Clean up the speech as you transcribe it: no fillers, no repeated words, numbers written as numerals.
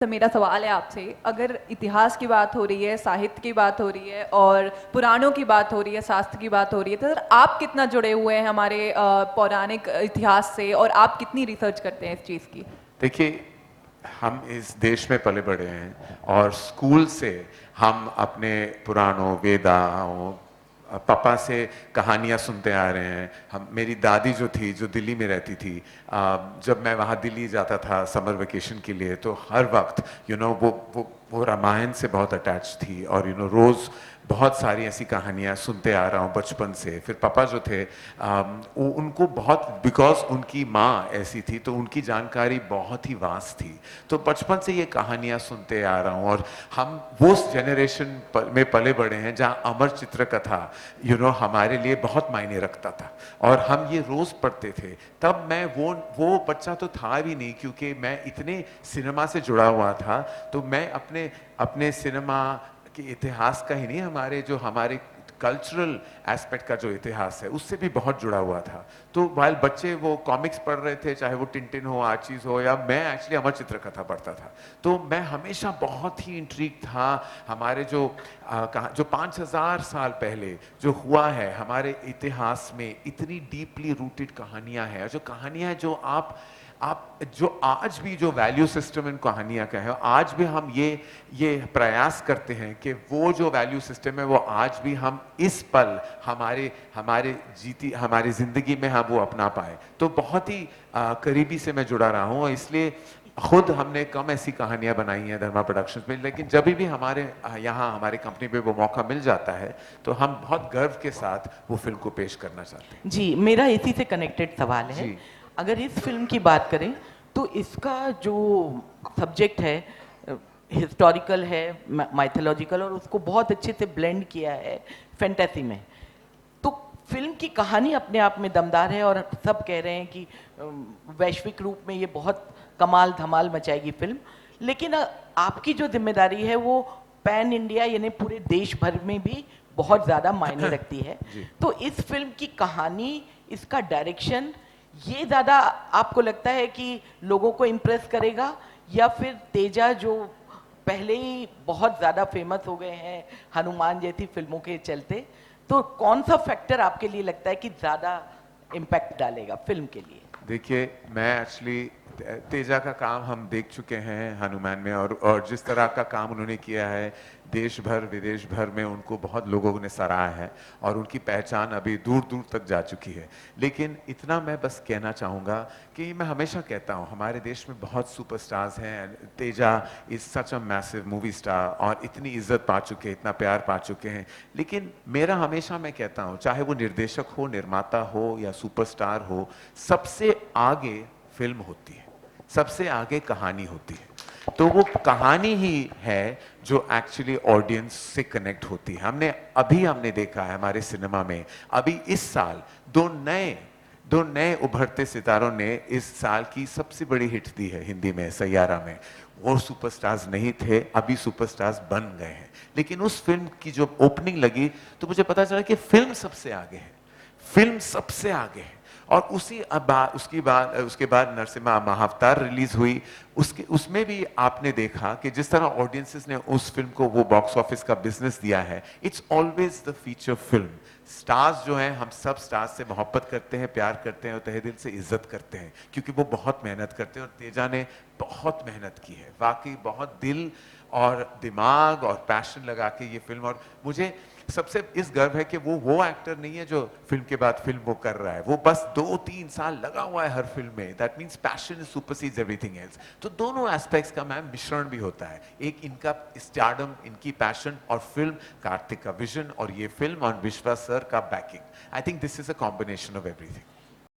तो मेरा सवाल है आपसे, अगर इतिहास की बात हो रही है, साहित्य की बात हो रही है और पुराणों की बात हो रही है, शास्त्र की बात हो रही है, तो सर आप कितना जुड़े हुए हैं हमारे पौराणिक इतिहास से और आप कितनी रिसर्च करते हैं इस चीज़ की? देखिए, हम इस देश में पले बड़े हैं और स्कूल से हम अपने पुराणों वेदाओं पापा से कहानियाँ सुनते आ रहे हैं। हम मेरी दादी जो थी, जो दिल्ली में रहती थी, जब मैं वहाँ दिल्ली जाता था समर वेकेशन के लिए, तो हर वक्त वो रामायण से बहुत अटैच थी और रोज़ बहुत सारी ऐसी कहानियाँ सुनते आ रहा हूँ बचपन से। फिर पापा जो थे, उनको बहुत, बिकॉज उनकी माँ ऐसी थी तो उनकी जानकारी बहुत ही वास्ट थी, तो बचपन से ये कहानियाँ सुनते आ रहा हूँ। और हम वो जनरेशन में पले बड़े हैं जहाँ अमर चित्र कथा हमारे लिए बहुत मायने रखता था और हम ये रोज़ पढ़ते थे। तब मैं वो बच्चा तो था भी नहीं, क्योंकि मैं इतने सिनेमा से जुड़ा हुआ था, तो मैं अपने अपने सिनेमा कि इतिहास का ही नहीं, हमारे कल्चरल एस्पेक्ट का जो इतिहास है उससे भी बहुत जुड़ा हुआ था। तो वाइल बच्चे वो कॉमिक्स पढ़ रहे थे, चाहे वो टिंटिन हो, आर्चीज हो, या मैं एक्चुअली अमर चित्र कथा पढ़ता था, तो मैं हमेशा बहुत ही इंट्रीग था। हमारे जो 5000 साल पहले जो हुआ है हमारे इतिहास में, इतनी डीपली रूटेड कहानियां हैं, जो कहानियां जो आप जो आज भी जो वैल्यू सिस्टम इन कहानियां का है, आज भी हम ये प्रयास करते हैं कि वो जो वैल्यू सिस्टम है वो आज भी हम इस पल हमारे हमारी जिंदगी में हम वो अपना पाए। तो बहुत ही करीबी से मैं जुड़ा रहा हूँ, इसलिए खुद हमने कम ऐसी कहानियां बनाई हैं धर्मा प्रोडक्शंस में, लेकिन जब भी हमारे यहाँ हमारे कंपनी पे वो मौका मिल जाता है तो हम बहुत गर्व के साथ वो फिल्म को पेश करना चाहते हैं। जी, मेरा इसी से कनेक्टेड सवाल है। जी। अगर इस फिल्म की बात करें तो इसका जो सब्जेक्ट है हिस्टोरिकल है, माइथोलॉजिकल, और उसको बहुत अच्छे से ब्लेंड किया है फैंटेसी में। तो फिल्म की कहानी अपने आप में दमदार है और सब कह रहे हैं कि वैश्विक रूप में ये बहुत कमाल धमाल मचाएगी फिल्म। लेकिन आपकी जो जिम्मेदारी है वो पैन इंडिया यानी पूरे देश भर में भी बहुत ज़्यादा मायने रखती है। तो इस फिल्म की कहानी, इसका डायरेक्शन, ये ज़्यादा आपको लगता है कि लोगों को इम्प्रेस करेगा, या फिर तेजा जो पहले ही बहुत ज़्यादा फेमस हो गए हैं हनुमान जैसी फिल्मों के चलते, तो कौन सा फैक्टर आपके लिए लगता है कि ज़्यादा इम्पैक्ट डालेगा फिल्म के लिए? देखिए, मैं एक्चुअली तेजा का काम हम देख चुके हैं हनुमान में, और जिस तरह का काम उन्होंने किया है देश भर विदेश भर में उनको बहुत लोगों ने सराहा है और उनकी पहचान अभी दूर दूर तक जा चुकी है। लेकिन इतना मैं बस कहना चाहूँगा कि मैं हमेशा कहता हूँ हमारे देश में बहुत सुपरस्टार्स हैं। Teja is such a massive movie star और इतनी इज्जत पा चुके हैं, इतना प्यार पा चुके हैं। लेकिन मेरा हमेशा, मैं कहता हूँ, चाहे वो निर्देशक हो, निर्माता हो या सुपरस्टार हो, सबसे आगे फिल्म होती है, सबसे आगे कहानी होती है। तो वो कहानी ही है जो एक्चुअली ऑडियंस से कनेक्ट होती है। हमने देखा है हमारे सिनेमा में अभी इस साल दो नए उभरते सितारों ने इस साल की सबसे बड़ी हिट दी है हिंदी में, सैयारा में। वो सुपरस्टार्स नहीं थे, अभी सुपरस्टार्स बन गए हैं। लेकिन उस फिल्म की जो ओपनिंग लगी तो मुझे पता चला कि फिल्म सबसे आगे है, फिल्म सबसे आगे है। और उसके बाद नरसिम्हा महाअवतार रिलीज हुई, उसमें भी आपने देखा कि जिस तरह ऑडियंसेस ने उस फिल्म को वो बॉक्स ऑफिस का बिजनेस दिया है। It's always the feature film. Stars जो हैं, हम सब स्टार्स से मोहब्बत करते हैं, प्यार करते हैं और तहे दिल से इज्जत करते हैं, क्योंकि वो बहुत मेहनत करते हैं। और तेजा ने बहुत मेहनत की है, वाकई बहुत दिल और दिमाग और पैशन लगा के ये फिल्म। और मुझे सबसे इस गर्व है कि वो एक्टर नहीं है जो फिल्म के बाद फिल्म वो कर रहा है, वो बस 2-3 साल लगा हुआ है हर फिल्म में। That means passion supersedes everything else. तो दोनों एस्पेक्ट्स का मैम मिश्रण भी होता है, एक इनका स्टारडम, इनकी पैशन, और फिल्म कार्तिक का विजन, और ये फिल्म और विश्वास सर का banking. I think this is a combination of everything.